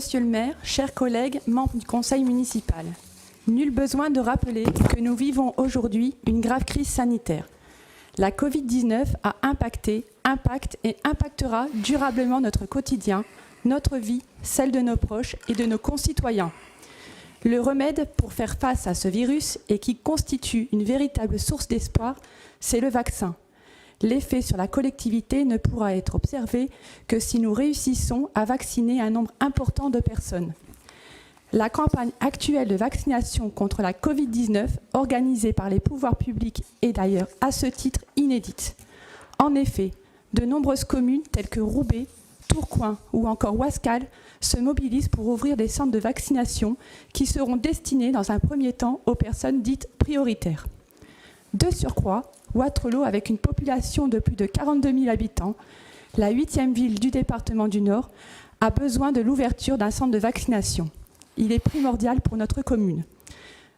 Monsieur le maire, chers collègues, membres du conseil municipal, nul besoin de rappeler que nous vivons aujourd'hui une grave crise sanitaire. La Covid-19 a impacte et impactera durablement notre quotidien, notre vie, celle de nos proches et de nos concitoyens. Le remède pour faire face à ce virus et qui constitue une véritable source d'espoir, c'est le vaccin. L'effet sur la collectivité ne pourra être observé que si nous réussissons à vacciner un nombre important de personnes. La campagne actuelle de vaccination contre la Covid-19, organisée par les pouvoirs publics, est d'ailleurs à ce titre inédite. En effet, de nombreuses communes telles que Roubaix, Tourcoing ou encore Ouascal se mobilisent pour ouvrir des centres de vaccination qui seront destinés dans un premier temps aux personnes dites prioritaires. De surcroît, Wattrelos, avec une population de plus de 42 000 habitants, la 8e ville du département du Nord, a besoin de l'ouverture d'un centre de vaccination. Il est primordial pour notre commune.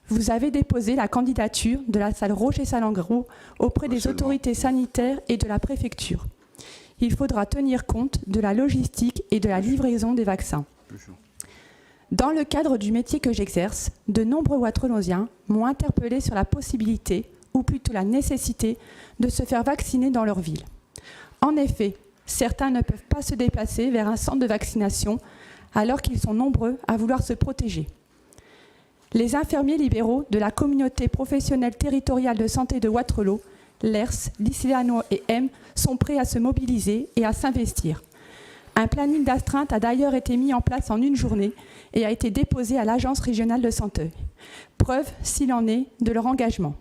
Vous avez déposé la candidature de la salle Roger-Salengro auprès des autorités sanitaires et de la préfecture. Il faudra tenir compte de la logistique et de la livraison des vaccins. Dans le cadre du métier que j'exerce, de nombreux Wattrelousiens m'ont interpellé sur la possibilité, ou plutôt la nécessité, de se faire vacciner dans leur ville. En effet, certains ne peuvent pas se déplacer vers un centre de vaccination alors qu'ils sont nombreux à vouloir se protéger. Les infirmiers libéraux de la communauté professionnelle territoriale de santé de Wattrelos, l'ERS, Lycéano et M, sont prêts à se mobiliser et à s'investir. Un planning d'astreinte a d'ailleurs été mis en place en une journée et a été déposé à l'agence régionale de santé. Preuve, s'il en est, de leur engagement.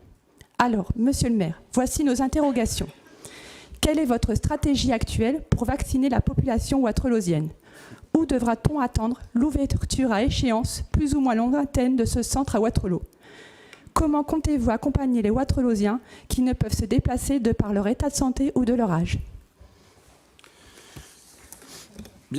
Alors, monsieur le maire, voici nos interrogations. Quelle est votre stratégie actuelle pour vacciner la population wattrelousienne ? Où devra-t-on attendre l'ouverture à échéance plus ou moins lointaine de ce centre à Wattrelos ? Comment comptez-vous accompagner les Wattrelousiens qui ne peuvent se déplacer de par leur état de santé ou de leur âge ?